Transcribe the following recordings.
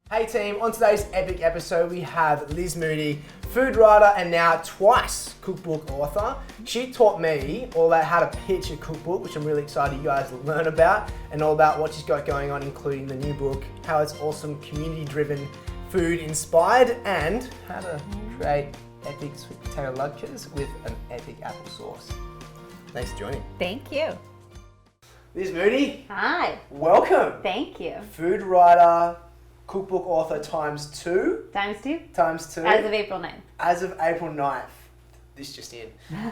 Hey team, on today's epic episode we have Liz Moody, food writer and now twice cookbook author. She taught me all about how to pitch a cookbook, which I'm really excited you guys to learn about, and all about what she's got going on, including the new book, how it's awesome, community-driven, food-inspired, and how to create epic sweet potato Latkes with an epic applesauce. Thanks for joining. Thank you. Liz Moody. Hi. Welcome. Thank you. Food writer, cookbook author times two. Times two? Times two. As of April 9th. As of April 9th. This just in.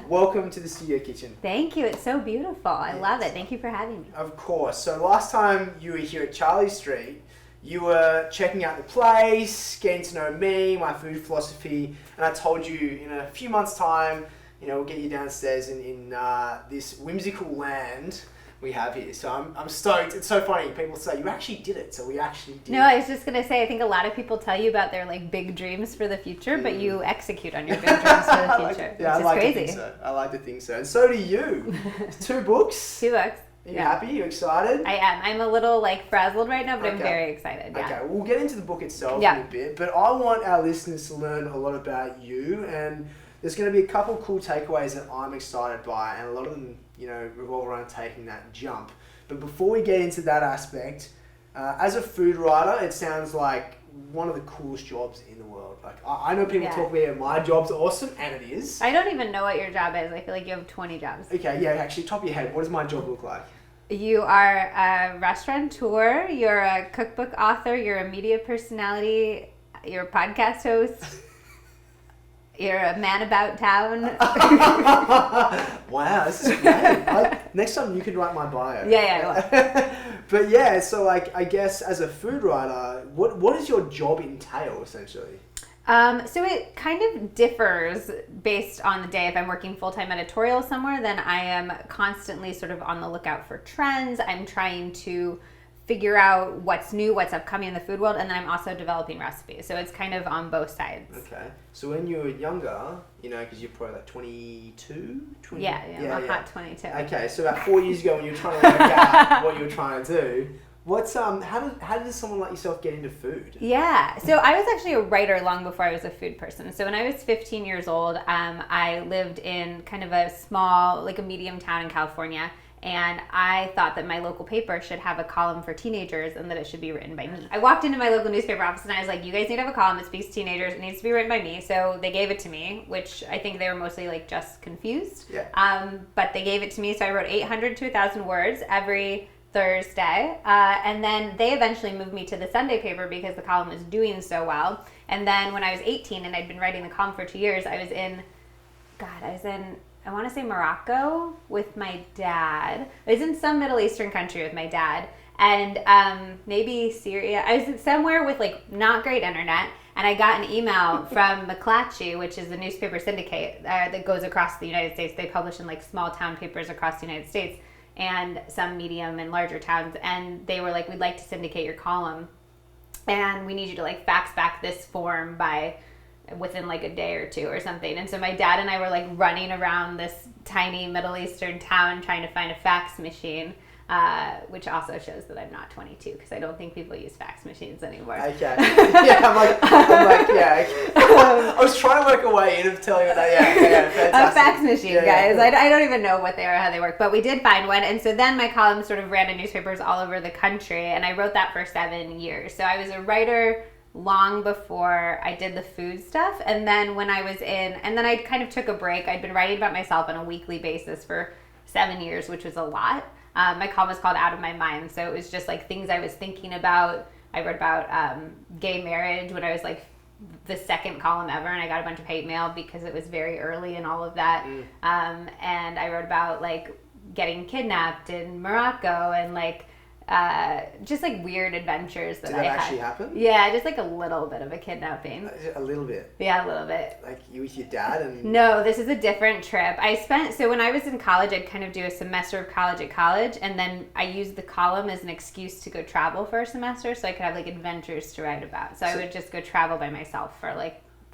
Welcome to the studio kitchen. Thank you. It's so beautiful. I love it. Thank you for having me. Of course. So last time you were here at Charlie Street, you were checking out the place, getting to know me, my food philosophy, and I told you in a few months' time, we'll get you downstairs in this whimsical land we have here. So I'm stoked. It's so funny. People say, you actually did it. So we actually did. No, I was just going to say, I think a lot of people tell you about their big dreams for the future, but you execute on your big dreams for the future, which is crazy. To think so. I like to think so. And so do you. 2 books. 2 books. Are you happy? You excited? I am. I'm a little frazzled right now, but I'm very excited. Yeah. Okay, we'll get into the book itself in a bit, but I want our listeners to learn a lot about you, and there's going to be a couple cool takeaways that I'm excited by, and a lot of them, revolve around taking that jump. But before we get into that aspect, as a food writer, it sounds like one of the coolest jobs in the world. I know people talk about my job's awesome, and it is. I don't even know what your job is. I feel like you have 20 jobs. Okay, yeah, actually, top of your head, what does my job look like? You are a restaurateur, you're a cookbook author, you're a media personality, you're a podcast host, you're a man about town. Wow, this is great. Next time you can write my bio. Yeah. But yeah, so I guess as a food writer, what does your job entail essentially? So it kind of differs based on the day. If I'm working full-time editorial somewhere, then I am constantly sort of on the lookout for trends. I'm trying to figure out what's new, what's upcoming in the food world, and then I'm also developing recipes. So it's kind of on both sides. Okay. So when you were younger, because you're probably 22? Yeah, I'm a hot 22. Okay, so about 4 years ago when you were trying to work out what you were trying to do, how did someone like yourself get into food? Yeah, so I was actually a writer long before I was a food person. So when I was 15 years old, I lived in kind of a small, a medium town in California, and I thought that my local paper should have a column for teenagers and that it should be written by me. I walked into my local newspaper office and I was like, you guys need to have a column that speaks to teenagers. It needs to be written by me. So they gave it to me, which I think they were mostly just confused. Yeah. But they gave it to me, so I wrote 800 to 1,000 words every Thursday, and then they eventually moved me to the Sunday paper because the column was doing so well. And then when I was 18 and I'd been writing the column for 2 years, I was in, I want to say Morocco with my dad. I was in some Middle Eastern country with my dad, and maybe Syria. I was somewhere with not great internet, and I got an email from McClatchy, which is a newspaper syndicate that goes across the United States. They publish in small town papers across the United States and some medium and larger towns, and they were like, we'd like to syndicate your column, and we need you to fax back this form by within a day or 2 or something. And so my dad and I were running around this tiny Middle Eastern town trying to find a fax machine, which also shows that I'm not 22 because I don't think people use fax machines anymore. Okay. Yeah, I'm like, yeah. I was trying to work a way in of telling you that. Yeah, fantastic. A fax machine, guys. Yeah. I don't even know what they are, how they work, but we did find one. And so then my column sort of ran in newspapers all over the country, and I wrote that for 7 years. So I was a writer long before I did the food stuff. And then when I was and then I kind of took a break. I'd been writing about myself on a weekly basis for 7 years, which was a lot. My column was called Out of My Mind. So it was just things I was thinking about. I wrote about gay marriage when I was the second column ever, and I got a bunch of hate mail because it was very early and all of that. And I wrote about getting kidnapped in Morocco and just weird adventures that I had. Did that actually happen? Yeah, just a little bit of a kidnapping. A little bit? Yeah, a little bit. You with your dad? And No, this is a different trip. So when I was in college, I'd kind of do a semester of college at college, and then I used the column as an excuse to go travel for a semester so I could have adventures to write about. So I would just go travel by myself for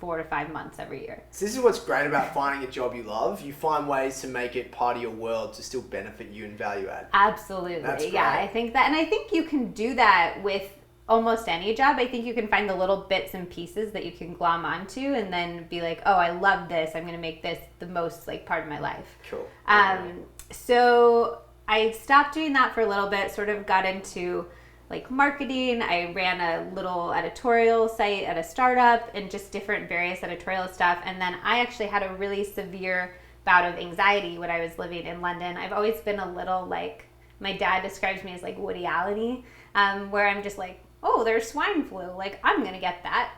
4 to 5 months every year. So this is what's great about finding a job you love. You find ways to make it part of your world to still benefit you and value add. Absolutely. That's yeah, great. I think that, and I think you can do that with almost any job, I think you can find the little bits and pieces that you can glom onto and then be like, oh, I love this. I'm going to make this the most like part of my life. Cool. So I stopped doing that for a little bit, sort of got into like marketing. I ran a little editorial site at a startup and just different various editorial stuff. And then I actually had a really severe bout of anxiety when I was living in London. I've always been a little like, my dad describes me as like Woody Allen-y, where I'm just like, oh, there's swine flu. Like, I'm going to get that,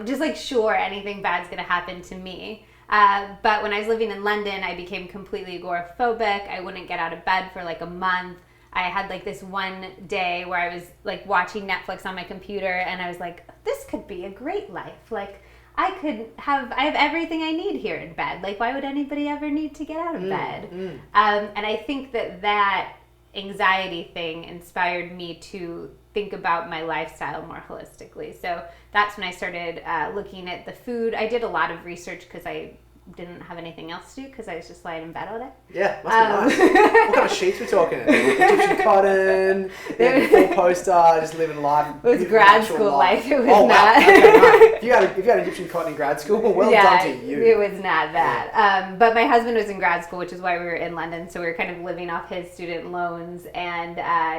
just like, sure, anything bad's going to happen to me. But when I was living in London, I became completely agoraphobic. I wouldn't get out of bed for like a month. I had like this one day where I was like watching Netflix on my computer and I was like, this could be a great life. Like, I have everything I need here in bed. Like, why would anybody ever need to get out of bed? And I think that anxiety thing inspired me to think about my lifestyle more holistically. So that's when I started looking at the food. I did a lot of research because I didn't have anything else to do because I was just lying in bed all day. Yeah, must be nice. What kind of sheets we talking? Egyptian cotton, full poster, just living life. It was grad school life. It was not. Wow. Okay, no. If you had Egyptian cotton in grad school, well done to you. It was not that. But my husband was in grad school, which is why we were in London. So we were kind of living off his student loans. And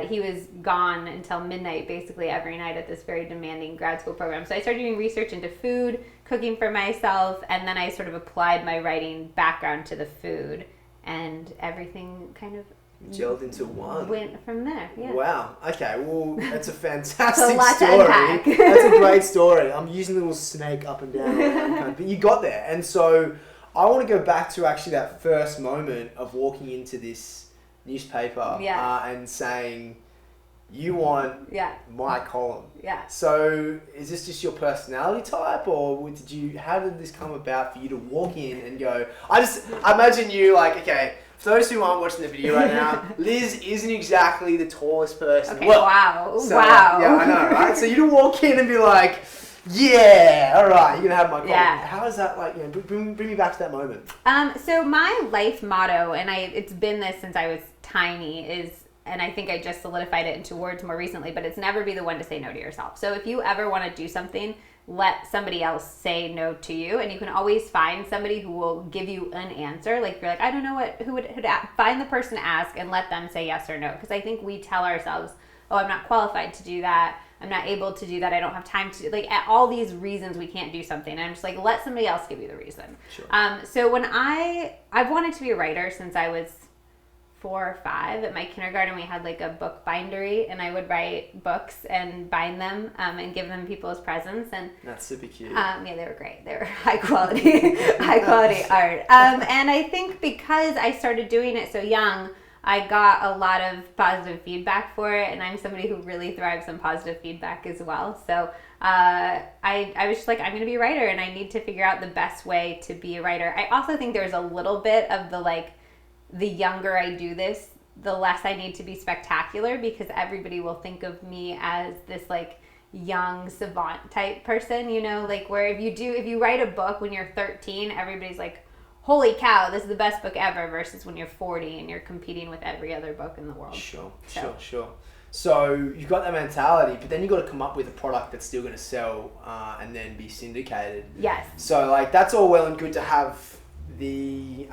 he was gone until midnight, basically every night at this very demanding grad school program. So I started doing research into food, cooking for myself, and then I sort of applied my writing background to the food, and everything kind of gelled into one. Went from there. Yeah. Wow. Okay. Well, that's a fantastic a lot story. To unpack. That's a great story. I'm using the little snake up and down, but you got there. And so I want to go back to actually that first moment of walking into this newspaper and saying, you want my column. Yeah. So is this just your personality type, or how did this come about for you to walk in and go, I imagine you like, okay, for those who aren't watching the video right now, Liz isn't exactly the tallest person. Okay, well, wow. So, yeah, I know, right? So you to walk in and be like, yeah, all right, you're going to have my column. Yeah. How is that like, bring me back to that moment. So my life motto, and it's been this since I was tiny, is, and I think I just solidified it into words more recently, but it's never be the one to say no to yourself. So if you ever want to do something, let somebody else say no to you, and you can always find somebody who will give you an answer. Like, you're like, I don't know find the person to ask and let them say yes or no. Because I think we tell ourselves, oh, I'm not qualified to do that. I'm not able to do that. I don't have time to, like, all these reasons we can't do something. And I'm just like, let somebody else give you the reason. Sure. So when I've wanted to be a writer since I was 4 or 5. At my kindergarten, we had like a book bindery, and I would write books and bind them and give them people as presents. And that's super cute. Yeah, they were great. They were high quality art. And I think because I started doing it so young, I got a lot of positive feedback for it, and I'm somebody who really thrives on positive feedback as well. So I was just like, I'm going to be a writer, and I need to figure out the best way to be a writer. I also think there's a little bit of the younger I do this, the less I need to be spectacular, because everybody will think of me as this like young savant type person, where if you write a book when you're 13, everybody's like, holy cow, this is the best book ever, versus when you're 40 and you're competing with every other book in the world. Sure. So you've got that mentality, but then you've got to come up with a product that's still going to sell and then be syndicated. Yes. So like that's all well and good to have the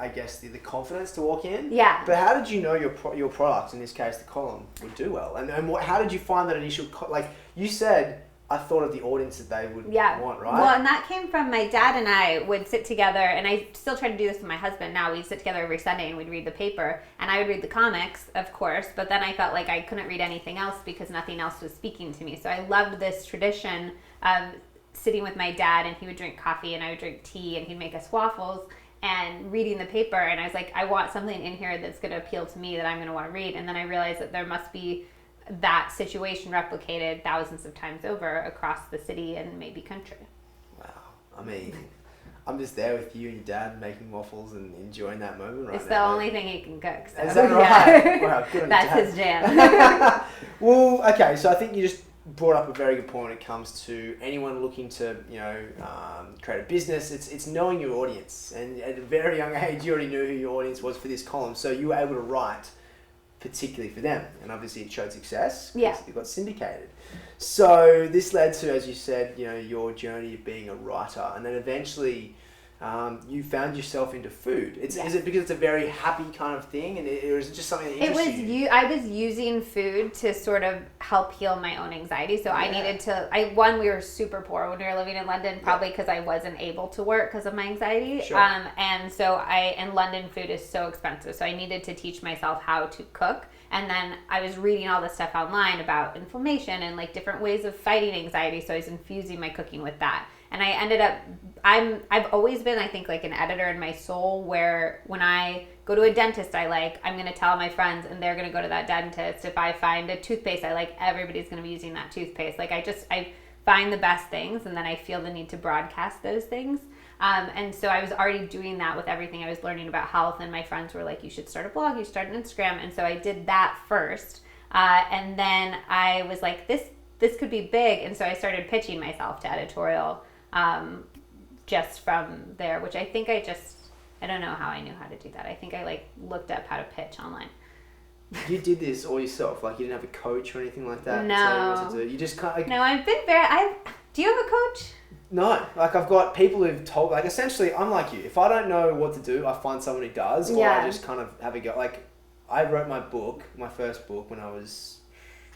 confidence to walk in. Yeah. But how did you know your product, in this case the column, would do well? And how did you find that initial like you said, I thought of the audience that they would want, right? Well, and that came from my dad and I would sit together, and I still try to do this with my husband now. We'd sit together every Sunday and we'd read the paper, and I would read the comics, of course, but then I felt like I couldn't read anything else because nothing else was speaking to me. So I loved this tradition of sitting with my dad, and he would drink coffee and I would drink tea, and he'd make us waffles, and reading the paper. And I was like, I want something in here that's going to appeal to me, that I'm going to want to read. And then I realized that there must be that situation replicated thousands of times over across the city and maybe country. Wow. I mean, I'm just there with you and your dad making waffles and enjoying that moment right now. It's the only thing he can cook. So. Is that right? Wow, good on That's your his jam. Well, okay, so I think you just brought up a very good point when it comes to anyone looking to, create a business. It's knowing your audience. And at a very young age, you already knew who your audience was for this column. So you were able to write particularly for them. And obviously it showed success. Yeah. It got syndicated. So this led to, as you said, your journey of being a writer, and then eventually you found yourself into food. Is it because it's a very happy kind of thing, or is it just something that interests you? I was using food to sort of help heal my own anxiety. So I needed to. We were super poor when we were living in London, probably because I wasn't able to work because of my anxiety. Sure. And so in London, food is so expensive. So I needed to teach myself how to cook. And then I was reading all this stuff online about inflammation and like different ways of fighting anxiety. So I was infusing my cooking with that. And I ended up, I've always been, I think, like an editor in my soul, where when I go to a dentist I'm going to tell my friends and they're going to go to that dentist. If I find a toothpaste I like, everybody's going to be using that toothpaste. Like I find the best things, and then I feel the need to broadcast those things. And so I was already doing that with everything I was learning about health, and my friends were like, you should start a blog, you should start an Instagram. And so I did that first. And then I was like, this could be big. And so I started pitching myself to editorial just from there, which I think I don't know how I knew how to do that. I think I looked up how to pitch online. You did this all yourself? Like you didn't have a coach or anything like that? No. You just kind of... No, I've been do you have a coach? No, like I've got people who've told, like essentially I'm like you. If I don't know what to do, I find someone who does, or I just kind of have a go. Like I wrote my first book when I was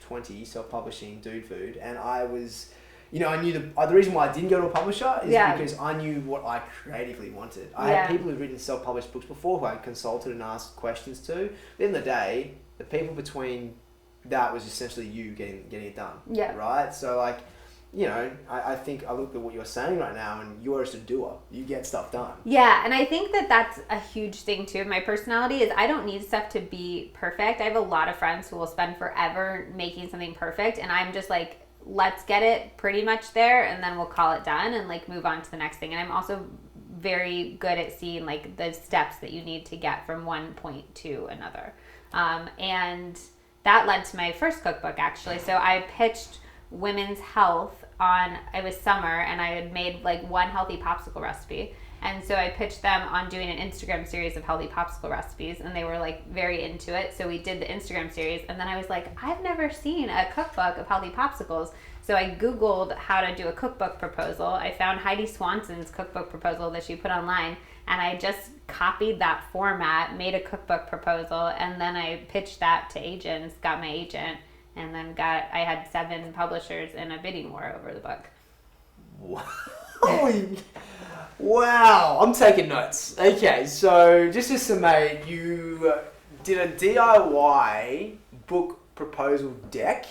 20, self-publishing, Dude Food, and I was, I knew the reason why I didn't go to a publisher is because I knew what I creatively wanted. I had people who'd written self-published books before who I consulted and asked questions to. At the end of the day, the people between that was essentially you getting it done. Yeah. Right? So like, I think I look at what you're saying right now, and you're just a doer. You get stuff done. Yeah, and I think that that's a huge thing too. My personality is I don't need stuff to be perfect. I have a lot of friends who will spend forever making something perfect, and I'm just like, let's get it pretty much there, and then we'll call it done and like move on to the next thing. And I'm also very good at seeing like the steps that you need to get from one point to another. And that led to my first cookbook actually. So I pitched women's health it was summer, and I had made like one healthy popsicle recipe, and so I pitched them on doing an Instagram series of healthy popsicle recipes, and they were like very into it. So we did the Instagram series, and then I was like, I've never seen a cookbook of healthy popsicles. So I Googled how to do a cookbook proposal. I found Heidi Swanson's cookbook proposal that she put online, and I just copied that format, made a cookbook proposal, and then I pitched that to agents, got my agent, and then I had 7 publishers in a bidding war over the book. Wow, I'm taking notes. Okay, so just to summate, you did a DIY book proposal deck,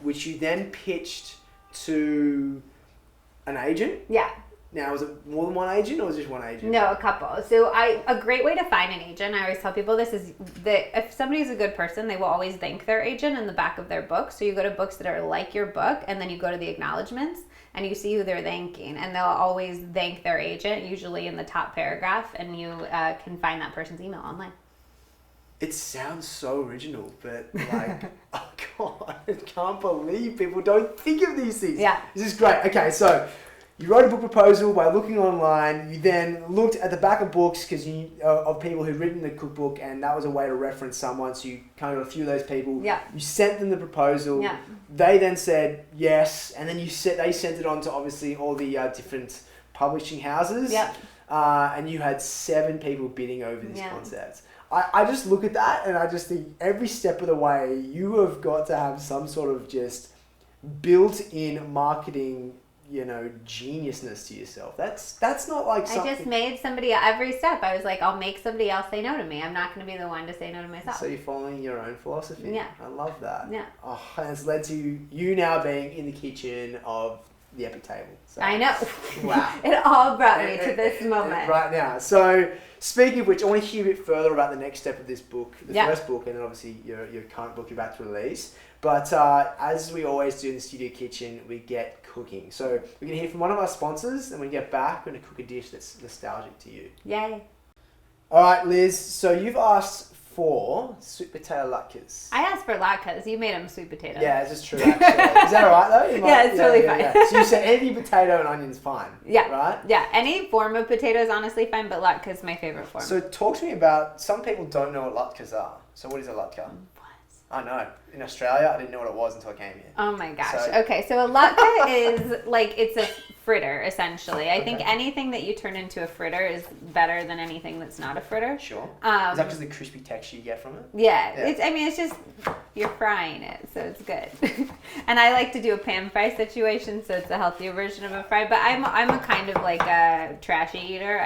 which you then pitched to an agent. Yeah. Now, was it more than one agent, or was it just one agent? No, a couple. So a great way to find an agent, I always tell people this, is that if somebody's a good person, they will always thank their agent in the back of their book. So you go to books that are like your book, and then you go to the acknowledgments, and you see who they're thanking. And they'll always thank their agent, usually in the top paragraph, and you can find that person's email online. It sounds so original, but like, oh God, I can't believe people don't think of these things. Yeah. This is great. Okay, so you wrote a book proposal by looking online. You then looked at the back of books of people who'd written the cookbook, and that was a way to reference someone. So you kind of got a few of those people. Yeah. You sent them the proposal. Yeah. They then said yes, and then they sent it on to obviously all the different publishing houses. Yeah. And you had 7 people bidding over this concept. I just look at that and I just think every step of the way you have got to have some sort of just built-in marketing, geniusness to yourself. That's not like something... I just made somebody every step. I was like, I'll make somebody else say no to me. I'm not going to be the one to say no to myself. So you're following your own philosophy. Yeah. I love that. Yeah. Oh, and it's led to you now being in the kitchen of the Epic Table. So, I know. Wow. It all brought me to this moment. Right now. So speaking of which, I want to hear a bit further about the next step of this book, the first book, and then obviously your current book you're about to release. But as we always do in the Studio Kitchen, we get cooking. So we're going to hear from one of our sponsors, and when we get back, we're going to cook a dish that's nostalgic to you. Yay. All right, Liz. So you've asked for sweet potato latkes. I asked for latkes. You made them sweet potato. Yeah, this is true, actually. Is that all right, though? Yeah, it's totally fine. Yeah. So you said any potato and onion's fine. Yeah. Right? Yeah, any form of potato is honestly fine, but latke is my favorite form. So talk to me about, some people don't know what latkes are. So what is a latke? I know. In Australia, I didn't know what it was until I came here. Oh my gosh. So- Okay, so a latke is like, it's a fritter, essentially. I think anything that you turn into a fritter is better than anything that's not a fritter. Sure. Is that because the crispy texture you get from it? Yeah. It's just, you're frying it, so it's good. And I like to do a pan fry situation, so it's a healthier version of a fry. But I'm a kind of like a trashy eater.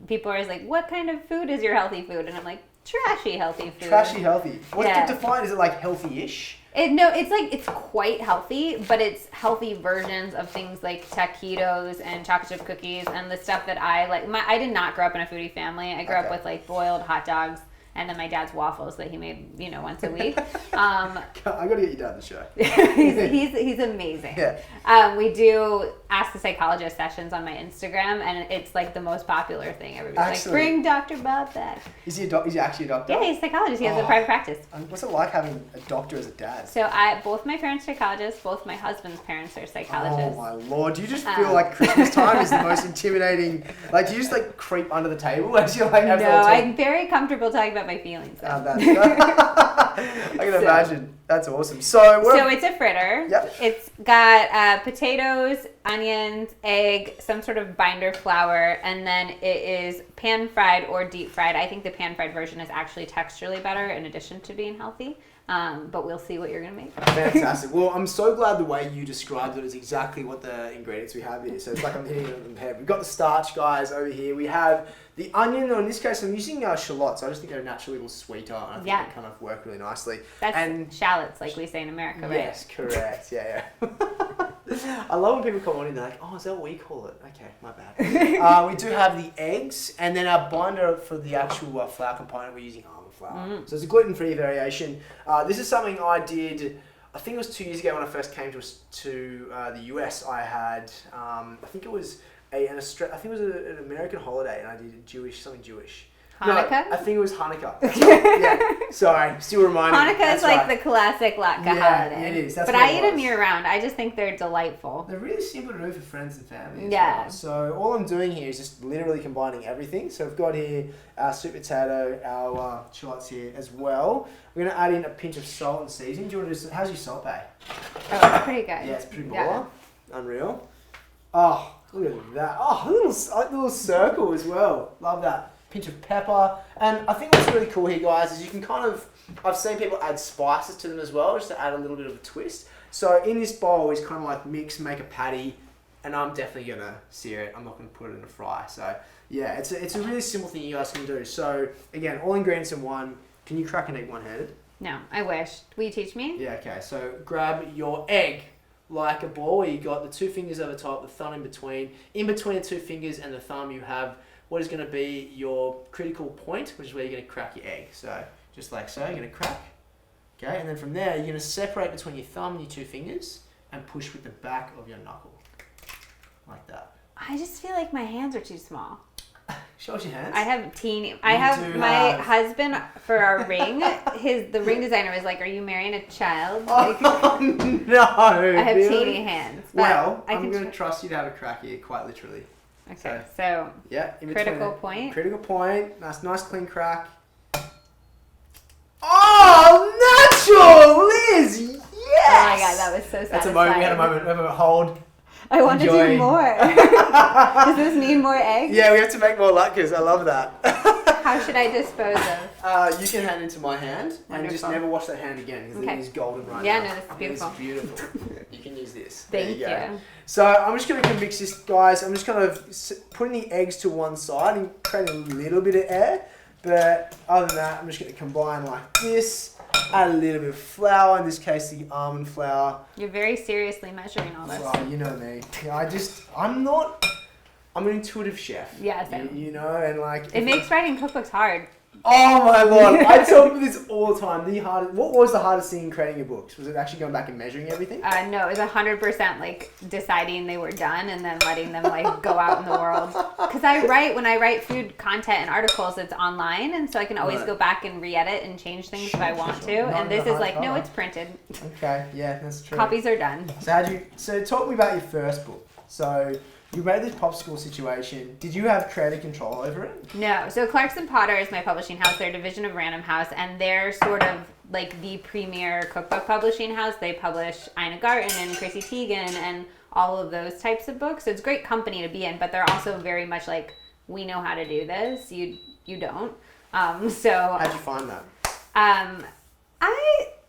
People are always like, what kind of food is your healthy food? And I'm like, trashy healthy food. Trashy healthy. What's defined? Is it like healthy-ish? It's quite healthy, but it's healthy versions of things like taquitos and chocolate chip cookies and the stuff that I like. I did not grow up in a foodie family. I grew up with like boiled hot dogs and then my dad's waffles that he made, once a week. I gotta get your dad on the show. he's amazing. Yeah. We do Ask the Psychologist sessions on my Instagram, and it's like the most popular thing. Everybody's like, bring Dr. Bob back. Is he actually a doctor? Yeah, he's a psychologist. He has a private practice. What's it like having a doctor as a dad? So both my parents are psychologists. Both my husband's parents are psychologists. Oh my lord! Do you just feel like Christmas time is the most intimidating? Like, do you just like creep under the table as you like? No, I'm very comfortable talking about my feelings. I can imagine. That's awesome. So it's a fritter. Yep. It's got potatoes, onions, egg, some sort of binder flour, and then it is pan fried or deep fried. I think the pan fried version is actually texturally better in addition to being healthy. But we'll see what you're going to make. Fantastic. Well, I'm so glad the way you described it is exactly what the ingredients we have here. So it's like I'm hitting it on the head. We've got the starch, guys, over here. We have the onion, or in this case, I'm using shallots. I just think they're naturally a little sweeter, and I think they kind of work really nicely. That's shallots, like we say in America, right? Yes, correct. Yeah. I love when people call in, they're like, oh, is that what we call it? Okay, my bad. We do have the eggs, and then our binder for the actual flour component, we're using almond flour. So it's a gluten-free variation. This is something I did, I think it was 2 years ago when I first came to the US. I had, I think it was an American holiday, and I did something Jewish. Hanukkah? No, I think it was Hanukkah. That's right. Yeah. Sorry, still reminding me. Hanukkah is like the classic Latke holiday. Yeah, it is. That's but I eat them year round. I just think they're delightful. They're really simple to do for friends and family. Yeah. Well. So all I'm doing here is just literally combining everything. So we've got here our sweet potato, our shallots here as well. We're going to add in a pinch of salt and seasoning. Do you want to do how's your salt, babe? Oh, it's pretty good. Yeah, it's pretty baller. Unreal. Oh, look at that. Oh, a little circle as well. Love that. Pinch of pepper. And I think what's really cool here, guys, is you can I've seen people add spices to them as well, just to add a little bit of a twist. So in this bowl is kind of like make a patty, and I'm definitely going to sear it. I'm not going to put it in a fry. So yeah, it's a really simple thing you guys can do. So again, all ingredients in one. Can you crack an egg one-handed? No, I wish. Will you teach me? Yeah, okay. So grab your egg like a ball where you got the two fingers over top, the thumb in between. In between the two fingers and the thumb, you have what is going to be your critical point, which is where you're going to crack your egg. So just like so, you're going to crack. Okay, and then from there, you're going to separate between your thumb and your two fingers and push with the back of your knuckle. Like that. I just feel like my hands are too small. Show us your hands. I have teeny. My husband for our ring. The ring designer was like, "Are you marrying a child?" Like, oh no! I have teeny hands. Well, I'm going to trust you to have a crack here, quite literally. Okay, so yeah, critical point. Critical point. Nice clean crack. Oh, natural, Liz! Yes. Oh my god, that was so satisfying. That's a moment. We had a moment. We have a hold. I want to do more. Does this mean more eggs? Yeah, we have to make more latkes. I love that. How should I dispose of? You can hand it into my hand. Wonderful. And just never wash that hand again because it is golden right now. Yeah, no, this is beautiful. It's beautiful. You can use this. Thank you. So I'm just going to mix this, guys. I'm just kind of putting the eggs to one side and creating a little bit of air. But other than that, I'm just going to combine like this. Add a little bit of flour, in this case the almond flour. You're very seriously measuring all this. Well, you know me. Yeah, I'm an intuitive chef. Yeah, same. You know, and like... It makes writing cookbooks hard. Oh my lord, I tell people this all the time. What was the hardest thing in creating your books? Was it actually going back and measuring everything? No, it was 100% like deciding they were done and then letting them like go out in the world. Because when I write food content and articles, it's online, and so I can always go back and re-edit and change things if I want to. And this is like, no, it's printed. Okay, yeah, that's true. Copies are done. So talk me about your first book. So you made this popsicle situation. Did you have creative control over it? No. So Clarkson Potter is my publishing house. They're a division of Random House, and they're sort of like the premier cookbook publishing house. They publish Ina Garten and Chrissy Teigen and all of those types of books. So it's a great company to be in, but they're also very much like, we know how to do this. You don't. So how'd you find that?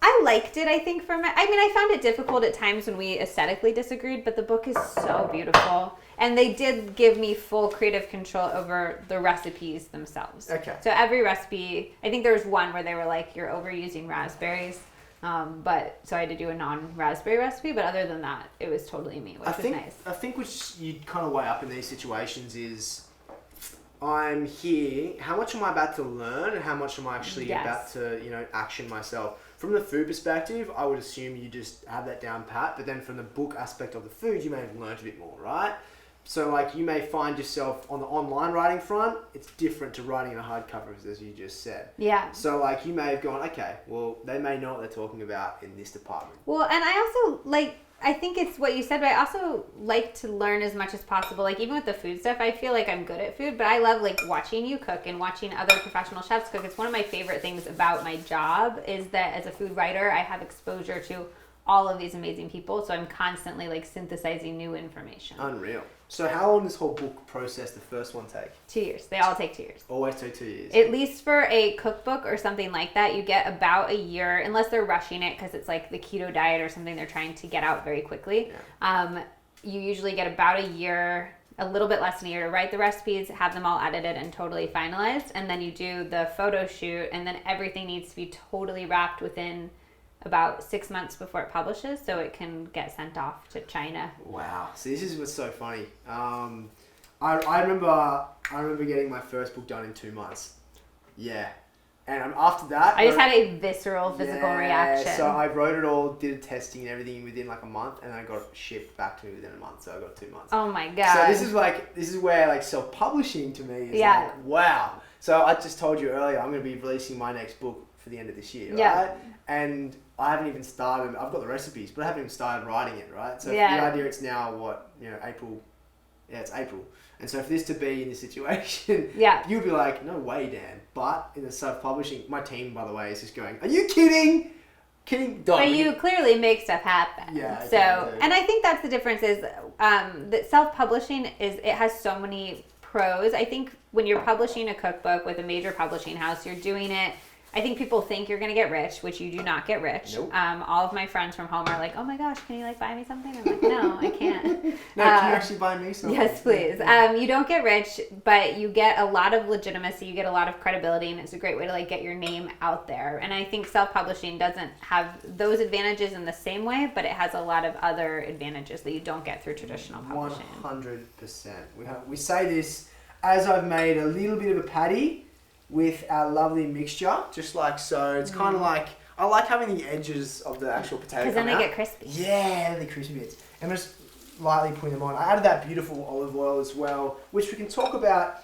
I liked it, I think, I found it difficult at times when we aesthetically disagreed, but the book is so beautiful. And they did give me full creative control over the recipes themselves. Okay. So every recipe, I think there was one where they were like, you're overusing raspberries. But so I had to do a non-raspberry recipe, but other than that, it was totally me, which was nice. I think which you kind of weigh up in these situations is, I'm here, how much am I about to learn and how much am I actually about to, action myself? From the food perspective, I would assume you just have that down pat, but then from the book aspect of the food, you may have learned a bit more, right? So like you may find yourself on the online writing front, it's different to writing in a hardcover, as you just said. Yeah. So like you may have gone, okay, well, they may know what they're talking about in this department. Well, and I also I think it's what you said, but I also like to learn as much as possible. Like even with the food stuff, I feel like I'm good at food, but I love like watching you cook and watching other professional chefs cook. It's one of my favorite things about my job is that as a food writer, I have exposure to all of these amazing people. So I'm constantly like synthesizing new information. Unreal. So how long does this whole book process, the first one, take? 2 years. They all take 2 years. Always take 2 years. At least for a cookbook or something like that, you get about a year, unless they're rushing it because it's like the keto diet or something they're trying to get out very quickly. Yeah. You usually get about a year, a little bit less than a year to write the recipes, have them all edited and totally finalized, and then you do the photo shoot, and then everything needs to be totally wrapped within about 6 months before it publishes, so it can get sent off to China. Wow. See, this is what's so funny. I remember getting my first book done in 2 months. Yeah. And after that, I just had a visceral physical reaction. So I wrote it all, did testing and everything within like a month, and I got it shipped back to me within a month. So I got 2 months. Oh my god. So this is where like self-publishing to me is like, wow. So I just told you earlier, I'm going to be releasing my next book for the end of this year, right? And I haven't even started. I've got the recipes, but I haven't even started writing it, right? So the idea, it's now April. Yeah, it's April. And so for this to be in this situation, you'd be like, no way, Dan. But in the self-publishing, my team, by the way, is just going, are you kidding? Don't. But you clearly make stuff happen. Yeah. So, and I think that's the difference is that self-publishing it has so many pros. I think when you're publishing a cookbook with a major publishing house, you're doing it. I think people think you're going to get rich, which you do not get rich. Nope. All of my friends from home are like, oh my gosh, can you like buy me something? I'm like, no, I can't. Can you actually buy me something? Yes, please. You don't get rich, but you get a lot of legitimacy, you get a lot of credibility, and it's a great way to like get your name out there. And I think self-publishing doesn't have those advantages in the same way, but it has a lot of other advantages that you don't get through traditional publishing. 100%. We say this as I've made a little bit of a patty with our lovely mixture, just like so. It's kind of like, I like having the edges of the actual potato because then they get crispy. Yeah, the crispy bits. And I'm just lightly putting them on. I added that beautiful olive oil as well, which we can talk about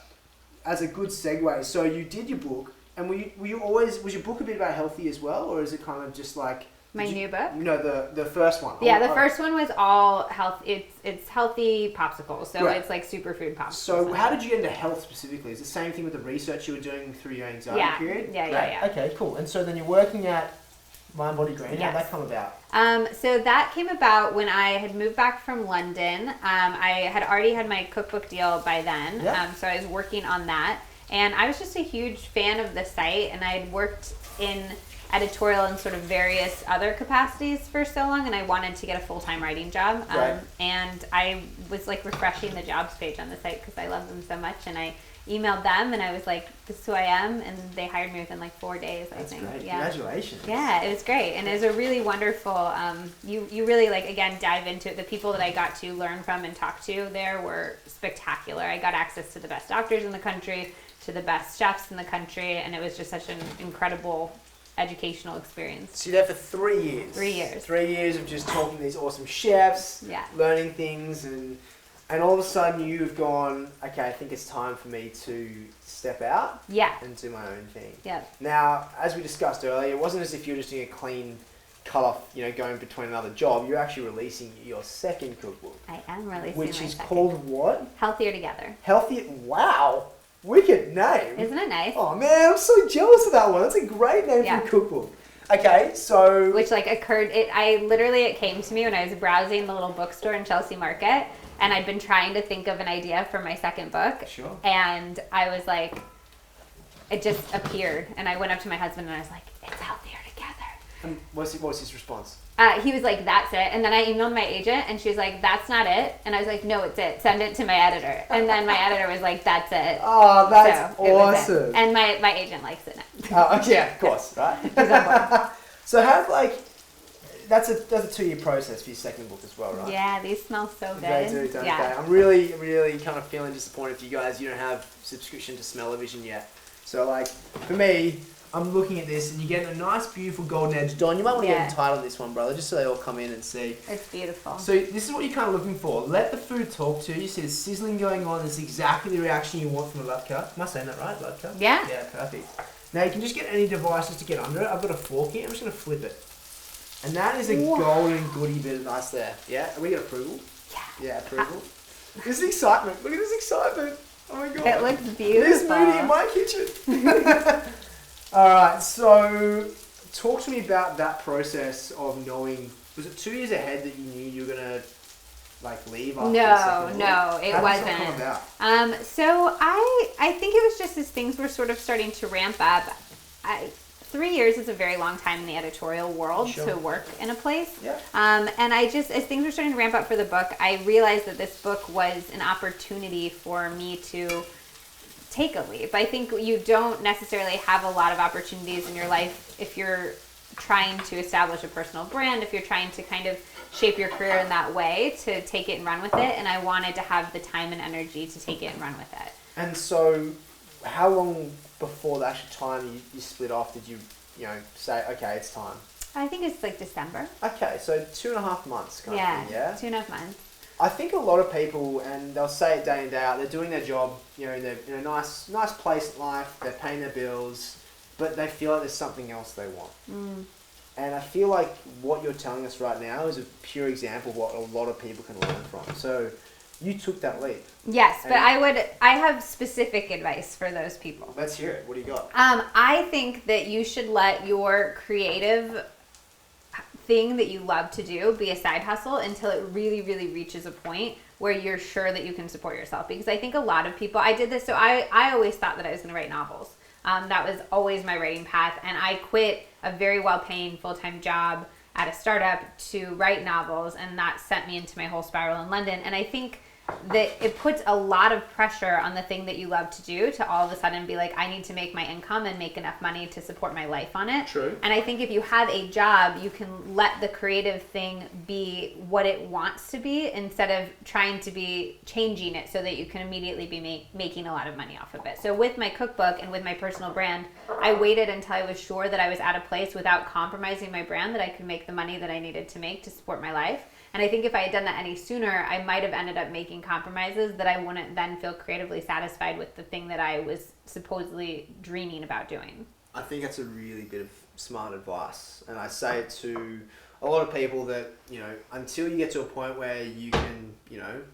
as a good segue. So you did your book, and was your book a bit about healthy as well, or is it kind of just like new book? No, the first one. Yeah, the first one was all health. It's healthy popsicles, so it's like superfood popsicles. So how did you get into health specifically? Is it the same thing with the research you were doing through your anxiety period? Yeah. Okay, cool. And so then you're working at Mind Body Green. Yes. How'd that come about? So that came about when I had moved back from London. I had already had my cookbook deal by then, so I was working on that. And I was just a huge fan of the site, and I had worked in editorial and sort of various other capacities for so long, and I wanted to get a full-time writing job. And I was like refreshing the jobs page on the site because I love them so much, and I emailed them and I was like, this is who I am, and they hired me within like 4 days. That's I think. Great. Yeah. Congratulations. Yeah, it was great, and it was a really wonderful. You really like again dive into it. The people that I got to learn from and talk to there were spectacular. I got access to the best doctors in the country, to the best chefs in the country, and it was just such an incredible educational experience. So you're there for 3 years. 3 years. 3 years of just talking to these awesome chefs, learning things, and all of a sudden you've gone, okay, I think it's time for me to step out and do my own thing. Yeah. Now, as we discussed earlier, it wasn't as if you were just doing a clean cut off, going between another job, you're actually releasing your second cookbook. I am releasing which my is second. called what? Healthier Together. Wow. Wicked name. Isn't it nice? Oh man, I'm so jealous of that one. That's a great name for a cookbook. Okay, so... Which it came to me when I was browsing the little bookstore in Chelsea Market, and I'd been trying to think of an idea for my second book. Sure. And I was like, it just appeared, and I went up to my husband and I was like, it's Healthier Together. And what was his response? He was like, that's it. And then I emailed my agent and she was like, that's not it. And I was like, no, it's it. Send it to my editor. And then my editor was like, that's it. Oh, that's awesome. And my agent likes it now. Oh, yeah, of course, right? He's on board. So that's a 2-year process for your second book as well, right? Yeah, these smell so good. They do, don't they? I'm really kind of feeling disappointed for you guys. You don't have subscription to Smell-O-Vision yet. So for me, I'm looking at this and you're getting a nice, beautiful golden edge. Don, you might want to get the title of this one, brother, just so they all come in and see. It's beautiful. So this is what you're kind of looking for. Let the food talk to you. You see the sizzling going on. It's exactly the reaction you want from a latke. Am I saying that right, latke? Yeah. Yeah, perfect. Now you can just get any devices to get under it. I've got a fork here. I'm just going to flip it. And that is a golden goody bit of nice there. Yeah? Are we got approval? Yeah. Yeah, approval. This is excitement. Look at this excitement. Oh my God. It looks beautiful. Liz Moody in my kitchen. All right, so talk to me about that process of knowing, was it 2 years ahead that you knew you were going to leave after the second book? No, it How wasn't. Did that come about? So I think it was just as things were sort of starting to ramp up. 3 years is a very long time in the editorial world to work in a place. Yeah. And as things were starting to ramp up for the book, I realized that this book was an opportunity for me to take a leap. I think you don't necessarily have a lot of opportunities in your life if you're trying to establish a personal brand, if you're trying to kind of shape your career in that way, to take it and run with it. And I wanted to have the time and energy to take it and run with it. And so how long before the actual time you split off did you say, okay, it's time? I think it's December. Okay, so 2.5 months kind of thing, yeah? 2.5 months. I think a lot of people, and they'll say it day in, day out, they're doing their job, in a nice place in life, they're paying their bills, but they feel like there's something else they want. Mm. And I feel like what you're telling us right now is a pure example of what a lot of people can learn from. So you took that leap. Yes, but I have specific advice for those people. Let's hear it. What do you got? I think that you should let your creative thing that you love to do be a side hustle until it really, really reaches a point where you're sure that you can support yourself. Because I think a lot of people, I did this, so I always thought that I was going to write novels. That was always my writing path, and I quit a very well-paying full-time job at a startup to write novels, and that sent me into my whole spiral in London. And I think that it puts a lot of pressure on the thing that you love to do to all of a sudden be like, I need to make my income and make enough money to support my life on it. True. And I think if you have a job, you can let the creative thing be what it wants to be instead of trying to be changing it so that you can immediately be making a lot of money off of it. So with my cookbook and with my personal brand, I waited until I was sure that I was at a place without compromising my brand that I could make the money that I needed to make to support my life. And I think if I had done that any sooner, I might have ended up making compromises that I wouldn't then feel creatively satisfied with the thing that I was supposedly dreaming about doing. I think that's a really bit of smart advice. And I say it to a lot of people that, until you get to a point where you can,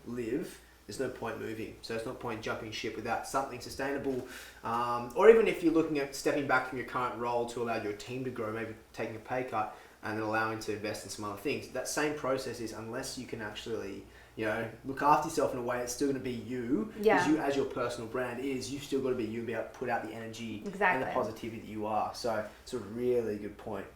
live, there's no point moving. So there's no point jumping ship without something sustainable. Or even if you're looking at stepping back from your current role to allow your team to grow, maybe taking a pay cut, and then allowing to invest in some other things. That same process is, unless you can actually, look after yourself in a way that's still going to be you, because you as your personal brand is, you've still got to be you and be able to put out the energy and the positivity that you are. So it's a really good point.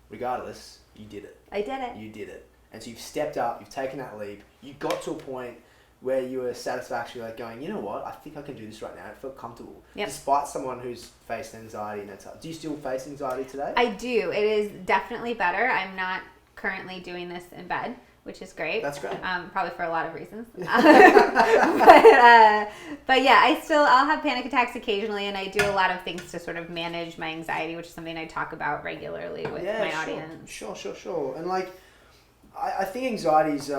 Regardless, you did it. I did it. You did it. And so you've stepped up, you've taken that leap, you got to a point where you were satisfactory, going, you know what, I think I can do this right now. I felt comfortable. Yep. Despite someone who's faced anxiety and that's do you still face anxiety today? I do. It is definitely better. I'm not currently doing this in bed, which is great. That's great. Probably for a lot of reasons. but yeah, I'll have panic attacks occasionally, and I do a lot of things to sort of manage my anxiety, which is something I talk about regularly with my audience. Sure. And I think anxiety is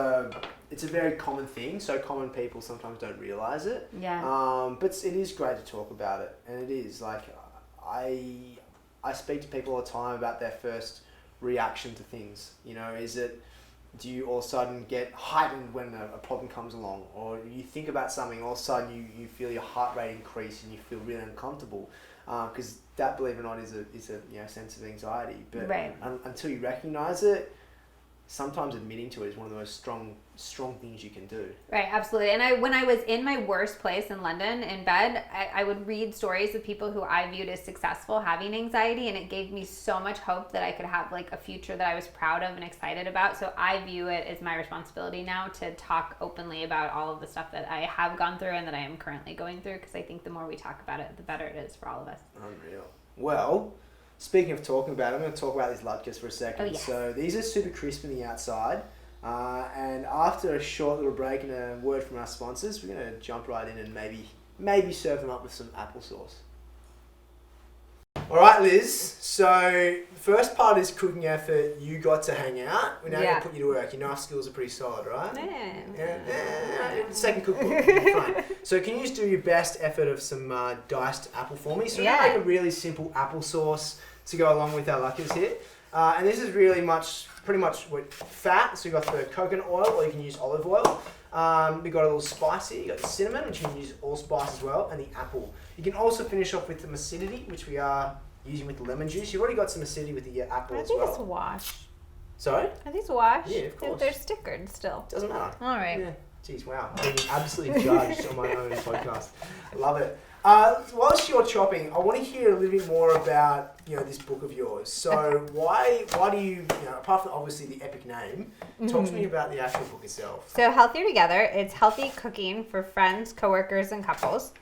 it's a very common thing. So common people sometimes don't realize it. Yeah. But it is great to talk about it, and it is I speak to people all the time about their first reaction to things? You know, do you all of a sudden get heightened when a problem comes along, or you think about something, all of a sudden you feel your heart rate increase and you feel really uncomfortable? Because that, believe it or not, is a sense of anxiety. But until you recognize it, sometimes admitting to it is one of the most strong things you can do. Right, absolutely. And when I was in my worst place in London in bed, I would read stories of people who I viewed as successful having anxiety, and it gave me so much hope that I could have like a future that I was proud of and excited about. So I view it as my responsibility now to talk openly about all of the stuff that I have gone through and that I am currently going through, because I think the more we talk about it, the better it is for all of us. Unreal. Well, speaking of talking about it, I'm going to talk about these Latkes for a second. Oh, yes. So these are super crisp on the outside. And after a short little break and a word from our sponsors, we're going to jump right in and maybe serve them up with some applesauce. All right, Liz. So the first part is cooking effort. You got to hang out. We're now going to put you to work. Your knife skills are pretty solid, right? Yeah. Second cookbook. Fine. So can you just do your best effort of some diced apple for me? So we're going to make a really simple applesauce to go along with our Latkes here. And this is really pretty much with fat. So you've got the coconut oil, or you can use olive oil. We've got a little spicy. You've got the cinnamon, which you can use allspice as well, and the apple. You can also finish off with the acidity, which we are using with the lemon juice. You've already got some acidity with the apple as well. I think it's washed. Sorry? Are these washed? Yeah, of course. They're stickered still. Doesn't matter. All right. Yeah. Jeez, wow. Being absolutely judged on my own podcast. I love it. Whilst you're chopping, I want to hear a little bit more about this book of yours. So why do you apart from obviously the epic name, talk to me about the actual book itself. So Healthier Together, it's healthy cooking for friends, coworkers, and couples.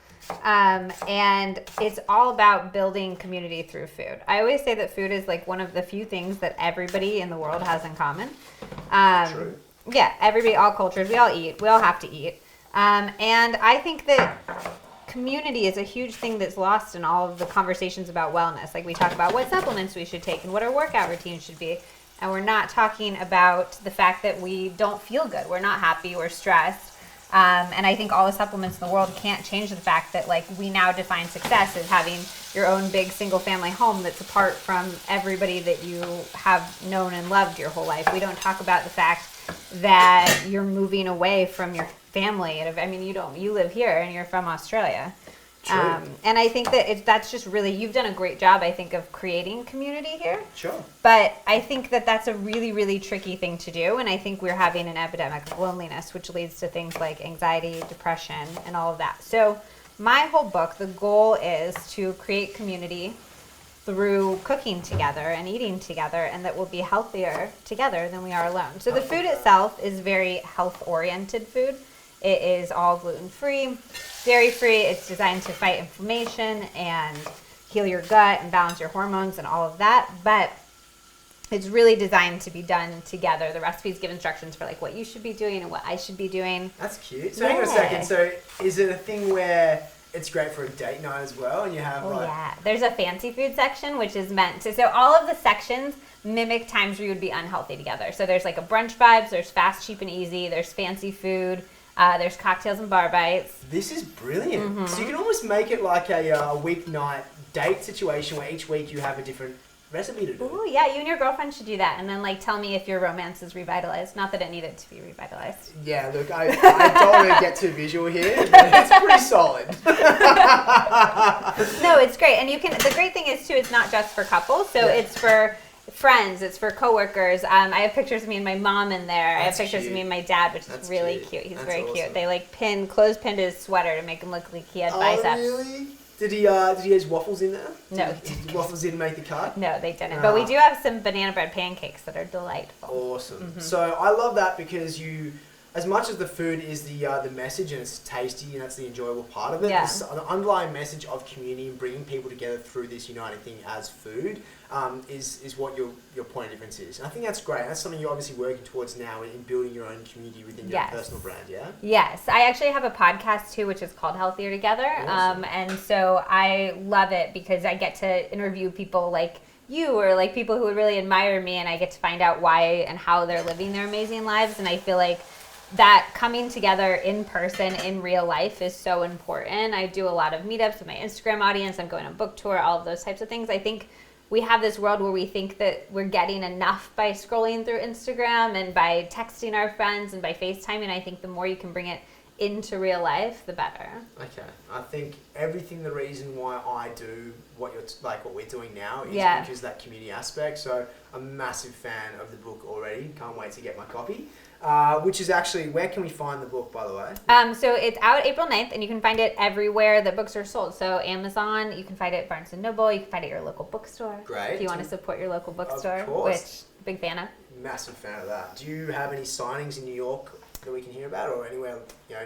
And it's all about building community through food. I always say that food is like one of the few things that everybody in the world has in common. True. Yeah, everybody, all cultures, we all eat. We all have to eat. And I think that community is a huge thing that's lost in all of the conversations about wellness. Like we talk about what supplements we should take and what our workout routine should be. And we're not talking about the fact that we don't feel good. We're not happy. We're stressed. And I think all the supplements in the world can't change the fact that like we now define success as having your own big single family home that's apart from everybody that you have known and loved your whole life. We don't talk about the fact that you're moving away from your family. I mean, you live here and you're from Australia. True. And I think that that's just really, you've done a great job, I think, of creating community here. Sure. But I think that that's a really, really tricky thing to do. And I think we're having an epidemic of loneliness, which leads to things like anxiety, depression, and all of that. So my whole book, the goal is to create community through cooking together and eating together, and that we'll be healthier together than we are alone. So the food itself is very health-oriented food. It is all gluten-free, dairy-free. It's designed to fight inflammation and heal your gut and balance your hormones and all of that. But it's really designed to be done together. The recipes give instructions for like what you should be doing and what I should be doing. That's cute. So hang on a second. So is it a thing where it's great for a date night as well, and you have yeah. There's a fancy food section, which is meant to, so all of the sections mimic times where you would be unhealthy together. So there's like a brunch vibes, there's fast, cheap, and easy, there's fancy food, there's cocktails and bar bites. This is brilliant. Mm-hmm. So you can almost make it like a weeknight date situation where each week you have a different recipe to do. Oh yeah, you and your girlfriend should do that, and then like tell me if your romance is revitalized. Not that it needed to be revitalized. Yeah, look, I don't want to get too visual here, but it's pretty solid. No, it's great, and you can. The great thing is too, it's not just for couples, so it's for friends, it's for coworkers. I have pictures of me and my mom in there. I have pictures of me and my dad, which is really cute. He's very cute. They like close-pinned his sweater to make him look like he had biceps. Really? Did he have waffles in there? No. Did waffles didn't make the cut? No, they didn't. But we do have some banana bread pancakes that are delightful. Awesome. Mm-hmm. So I love that because as much as the food is the message and it's tasty and that's the enjoyable part of it, the underlying message of community and bringing people together through this uniting thing as food is what your point of difference is. And I think that's great. That's something you're obviously working towards now in building your own community within your personal brand, yeah? Yes. I actually have a podcast too, which is called Healthier Together. Awesome. And so I love it because I get to interview people like you or like people who would really admire me, and I get to find out why and how they're living their amazing lives. And I feel like that coming together in person in real life is so important. I do a lot of meetups with my Instagram audience. I'm going on book tour, all of those types of things. I think we have this world where we think that we're getting enough by scrolling through Instagram and by texting our friends and by FaceTiming. I think the more you can bring it into real life, the better. Okay, I think the reason why I do what we're doing now is because of that community aspect. So I'm a massive fan of the book already. Can't wait to get my copy. Which is actually, where can we find the book, by the way? So it's out April 9th, and you can find it everywhere that books are sold. So Amazon, you can find it at Barnes & Noble, you can find it at your local bookstore. Great. If you want to support your local bookstore, of course. Which, big fan of. Massive fan of that. Do you have any signings in New York that we can hear about, or anywhere,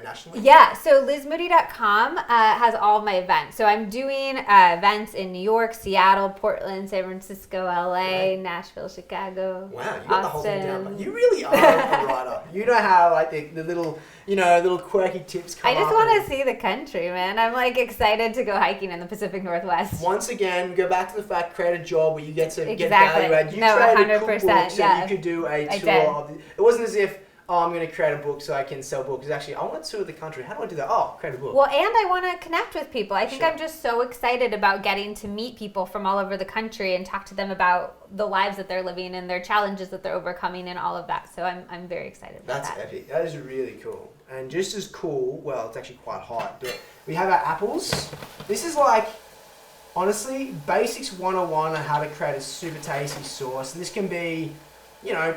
nationally? Yeah, so LizMoody.com has all of my events. So I'm doing events in New York, Seattle, Portland, San Francisco, LA, right. Nashville, Chicago, Wow, you got Austin. the whole thing down. You really are a writer. You know how the little, little quirky tips come up. I just want to see the country, man. I'm excited to go hiking in the Pacific Northwest. Once again, go back to the fact, create a job where you get to get Exactly. value add. You No, created 100%. a cookbook so Yeah. you could do a I tour did. of it wasn't as if, I'm going to create a book so I can sell books. It's actually, I want to tour the country. How do I do that? Oh, create a book. Well, and I want to connect with people. I think Sure. I'm just so excited about getting to meet people from all over the country and talk to them about the lives that they're living and their challenges that they're overcoming and all of that. So I'm very excited about That's that. epic. That is really cool. And just as cool, well, it's actually quite hot, but we have our apples. This is honestly, basics 101 on how to create a super tasty sauce. And this can be,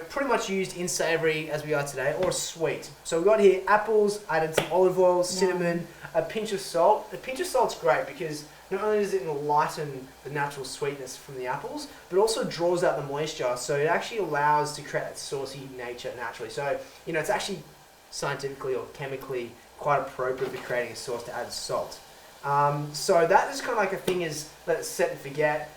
pretty much used in savoury as we are today, or sweet. So we've got here apples, added some olive oil, cinnamon, a pinch of salt. A pinch of salt's great because not only does it lighten the natural sweetness from the apples, but also draws out the moisture. So it actually allows to create that saucy nature naturally. So, it's actually scientifically or chemically quite appropriate for creating a sauce to add salt. So that is kind of like a thing is let it set and forget.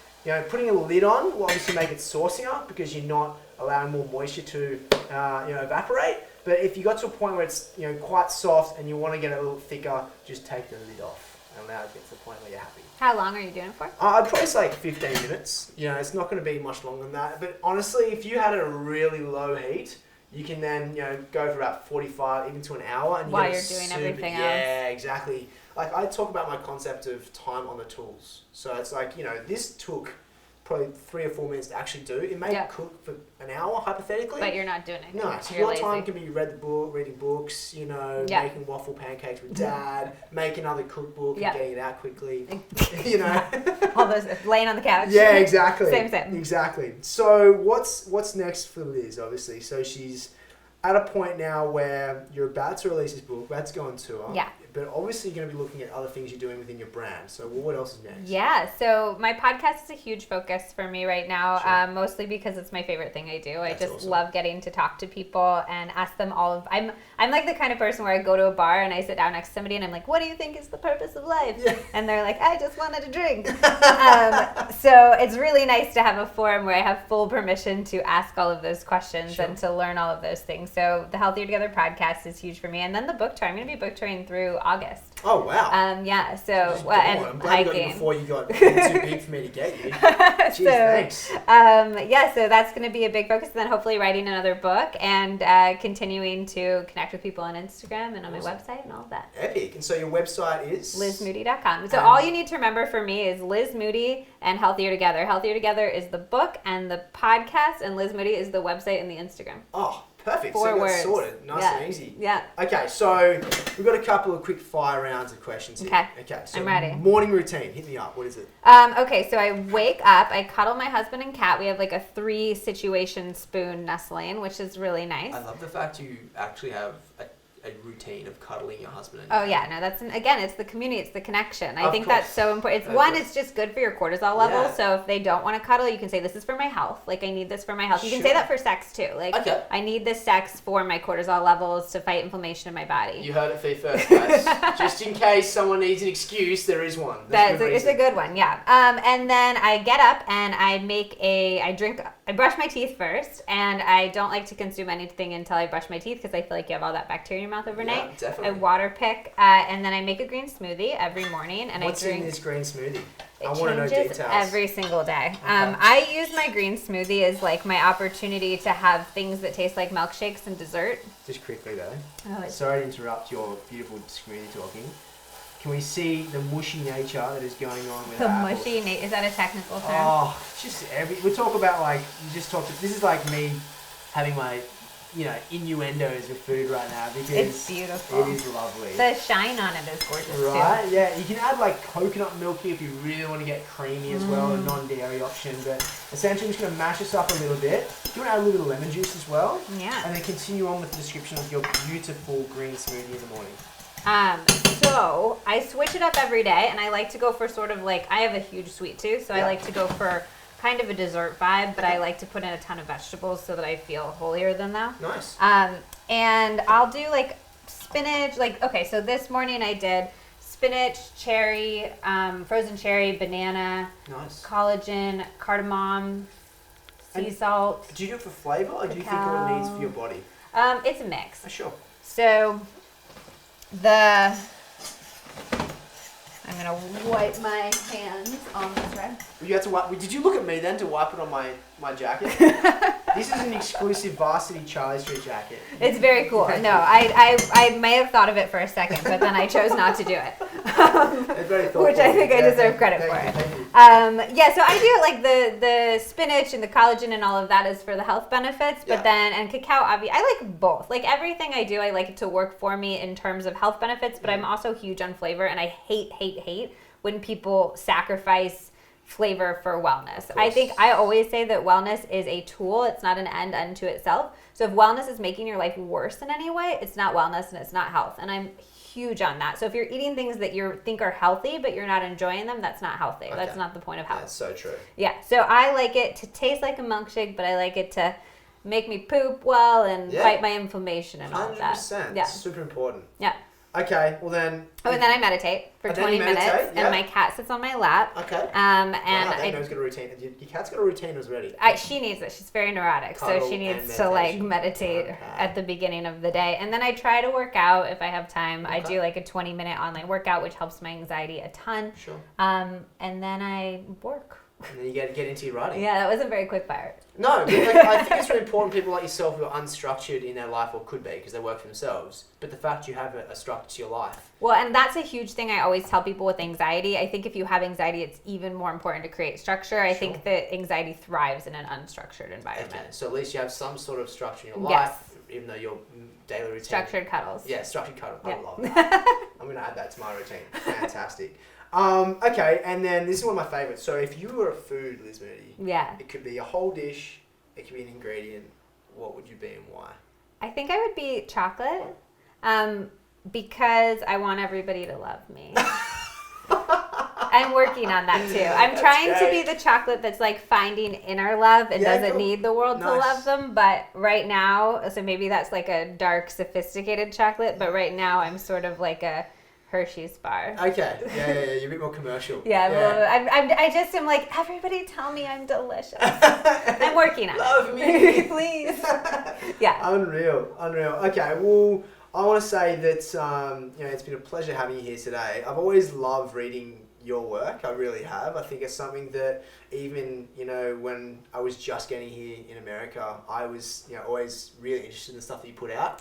Putting a lid on will obviously make it saucier because you're not allowing more moisture to evaporate. But if you got to a point where it's quite soft and you want to get it a little thicker, just take the lid off and allow it to get to the point where you're happy. How long are you doing it for? I'd probably say 15 minutes. It's not going to be much longer than that. But honestly, if you had it at a really low heat, you can then go for about 45, even to an hour, and while you're doing everything else. Yeah, exactly. I talk about my concept of time on the tools. So it's this took probably 3 or 4 minutes to actually do. It may cook for an hour, hypothetically. But you're not doing it. No, so your time can be reading books, making waffle pancakes with Dad, making another cookbook and getting it out quickly, All those laying on the couch. Yeah, exactly. Same. Exactly. So what's next for Liz, obviously? So she's at a point now where you're about to release this book, about to go on tour. Yeah. But obviously you're going to be looking at other things you're doing within your brand. So what else is next? Yeah, so my podcast is a huge focus for me right now, Sure. Mostly because it's my favorite thing I do. That's I just awesome. love getting to talk to people and ask them all of... I'm like the kind of person where I go to a bar and I sit down next to somebody and I'm like, what do you think is the purpose of life? Yeah. And they're like, I just wanted a drink. So it's really nice to have a forum where I have full permission to ask all of those questions Sure. and to learn all of those things. So the Healthier Together podcast is huge for me. And then the book tour, I'm going to be book touring through August. Oh, wow. Yeah, so and and I'm glad you got you hiking. before you got too big for me to get you. Jeez, So, thanks. So that's going to be a big focus. And then hopefully writing another book and continuing to connect with people on Instagram and on my website and all of that. Epic. And so your website is? LizMoody.com. So all you need to remember for me is Liz Moody and Healthier Together. Healthier Together is the book and the podcast, and Liz Moody is the website and the Instagram. Oh, perfect. 4 so words. that's sorted. Nice and easy. Yeah. Okay, so we've got a couple of quick fire rounds of questions here. Okay. So I'm ready. Morning routine. Hit me up. What is it? Okay, so I wake up, I cuddle my husband and cat. We have like a 3 situation spoon nestling, which is really nice. I love the fact you actually have a routine of cuddling your husband. And Oh yeah, no, again, it's the community, it's the connection. I Of think course. that's so important. Of One, course. it's just good for your cortisol level. Yeah. So if they don't want to cuddle, you can say, this is for my health. Like, I need this for my health. You can Sure. say that for sex too. Like, Okay. I need this sex for my cortisol levels to fight inflammation in my body. You heard it for first, guys. Just in case someone needs an excuse, there is one. It's a good one, yeah. And then I get up and I brush my teeth first, and I don't like to consume anything until I brush my teeth because I feel like you have all that bacteria in your mouth overnight. Yeah, definitely. I water pick, and then I make a green smoothie every morning, and What's I drink. in this green smoothie? I It want to know changes details. every single day. I use my green smoothie as like my opportunity to have things that taste like milkshakes and dessert. Just quickly though. Oh, Sorry to interrupt your beautiful smoothie talking. can we see the mushy nature that is going on with The apples? mushy, is that a technical term? Oh, just we talk about like, this is like me having my, innuendos with food right now because It's beautiful. it is lovely. The shine on it is gorgeous Right, too. yeah. You can add like coconut milk here if you really want to get creamy as well, a non-dairy option. But essentially, I'm just going to mash this up a little bit. Do you want to add a little bit of lemon juice as well? Yeah. And then continue on with the description of your beautiful green smoothie in the morning. So I switch it up every day, and I like to go for sort of like, I have a huge sweet tooth, so I like to go for kind of a dessert vibe, but I like to put in a ton of vegetables so that I feel holier than thou. Nice. And I'll do like spinach, so this morning I did spinach, cherry, frozen cherry, banana, Nice. collagen, cardamom, sea salt. Do you do it for flavour, or do you think what it needs for your body? It's a mix. Oh, sure. So I'm gonna wipe my hands on this red. You had to wipe. Did you look at me then to wipe it on my jacket? This is an exclusive Varsity Charlie Street jacket. It's very cool. No, I may have thought of it for a second, but then I chose not to do it. Which I think I deserve credit for it. So I do like the spinach and the collagen and all of that is for the health benefits, but then, and cacao, obviously, I like both. Like everything I do, I like it to work for me in terms of health benefits, but I'm also huge on flavor, and I hate when people sacrifice flavor for wellness. I think I always say that wellness is a tool. It's not an end unto itself. So if wellness is making your life worse in any way, it's not wellness and it's not health. And I'm huge on that. So if you're eating things that you think are healthy, but you're not enjoying them, that's not healthy. Okay. That's not the point of health. That's so true. Yeah. So I like it to taste like a milkshake, but I like it to make me poop well and fight my inflammation and all of that. 100%. Yeah. Super important. Yeah. Okay, well then... And then I meditate for 20 minutes, and my cat sits on my lap. Okay. And I know he's got a routine. Your cat's got a routine already. She needs it. She's very neurotic, Cuddle so she needs and to meditation. meditate at the beginning of the day. And then I try to work out if I have time. I do like a 20-minute online workout, which helps my anxiety a ton. Sure. And then I work. And then you get into your writing. Yeah, that wasn't very quick fire. No, but I think it's really important people like yourself who are unstructured in their life, or could be because they work for themselves. But the fact you have a structure to your life. Well, and that's a huge thing I always tell people with anxiety. I think if you have anxiety, it's even more important to create structure. I think that anxiety thrives in an unstructured environment. Okay, so at least you have some sort of structure in your life, even though your daily routine. Structured cuddles. Yeah, structured cuddles. Yeah. I love that. I'm going to add that to my routine. Fantastic. Okay, and then this is one of my favorites. So if you were a food, Liz Moody, it could be a whole dish, it could be an ingredient. What would you be and why? I think I would be chocolate, because I want everybody to love me. I'm working on that too. I'm trying to be the chocolate that's like finding inner love and doesn't need the world to love them. But right now, so maybe that's like a dark, sophisticated chocolate. But right now, I'm sort of like a Hershey's bar. Okay, yeah, you're a bit more commercial. I just am like, everybody tell me I'm delicious. I'm working on it. Love me. Please. Yeah. Unreal. Okay, well, I want to say that, it's been a pleasure having you here today. I've always loved reading your work. I really have. I think it's something that even, when I was just getting here in America, I was, always really interested in the stuff that you put out.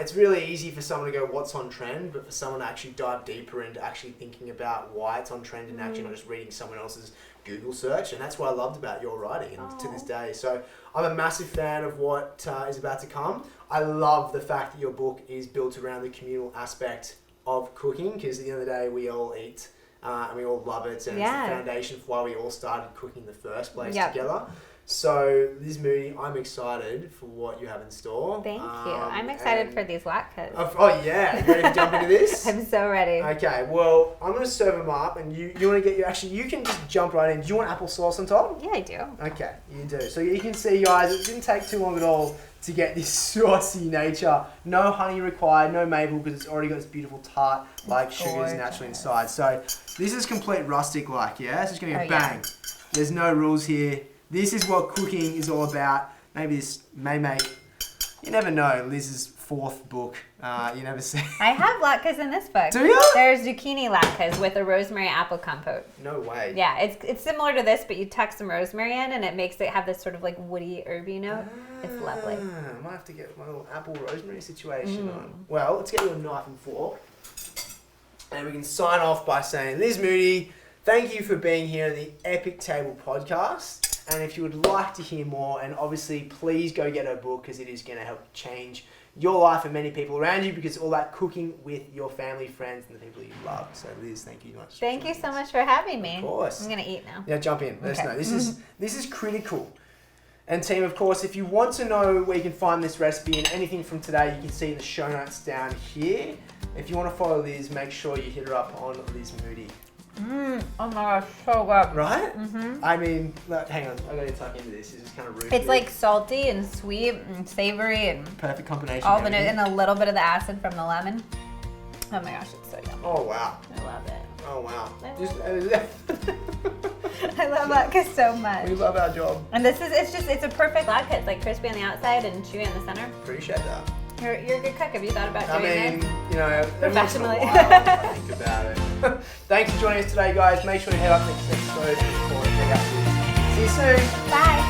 It's really easy for someone to go, what's on trend? But for someone to actually dive deeper into actually thinking about why it's on trend and actually not just reading someone else's Google search. And that's what I loved about your writing and to this day. So I'm a massive fan of what is about to come. I love the fact that your book is built around the communal aspect of cooking, because at the end of the day, we all eat. And we all love it, and it's the foundation for why we all started cooking in the first place together. So, Liz Moody, I'm excited for what you have in store. Thank you. I'm excited for these latkes. Oh yeah, you ready to jump into this? I'm so ready. Okay, well, I'm going to serve them up, and you want to get you can just jump right in. Do you want applesauce on top? Yeah, I do. Okay, you do. So you can see, guys, it didn't take too long at all to get this saucy nature. No honey required, no maple, because it's already got this beautiful tart, like sugars naturally inside. So this is complete rustic like, yeah? It's just going to go bang. Yeah. There's no rules here. This is what cooking is all about. Maybe this may make, you never know, Liz's fourth book. You never see. I have latkes in this book. Do you? There's zucchini latkes with a rosemary apple compote. No way. Yeah, it's similar to this, but you tuck some rosemary in, and it makes it have this sort of like woody, herby note. It's lovely. I might have to get my little apple rosemary situation on. Well, let's get you a knife and fork. And we can sign off by saying, Liz Moody, thank you for being here on the Epic Table Podcast. And if you would like to hear more, and obviously please go get her book because it is going to help change your life and many people around you, because it's all about cooking with your family, friends, and the people you love. So Liz, thank you much. Thank you so much for having me. Of course. I'm going to eat now. Yeah, jump in. Let us know. This is critical. And team, of course, if you want to know where you can find this recipe and anything from today, you can see in the show notes down here. If you want to follow Liz, make sure you hit her up on Liz Moody. Oh my gosh, so good. Right? Mm-hmm. I mean, look, hang on, I got to tuck into this. This is kind of rude. It's like salty and sweet and savory and perfect combination. all the and a little bit of the acid from the lemon. Oh my gosh, it's so yummy. Oh wow. I love it. Oh wow. I love Latkes so much. We love our job. And it's a perfect latke. It's like crispy on the outside and chewy in the center. Appreciate that. You're a good cook. Have you thought about doing this? You know, professionally. I think about it. Thanks for joining us today, guys. Make sure to head up next episode and check out this. See you soon. Bye.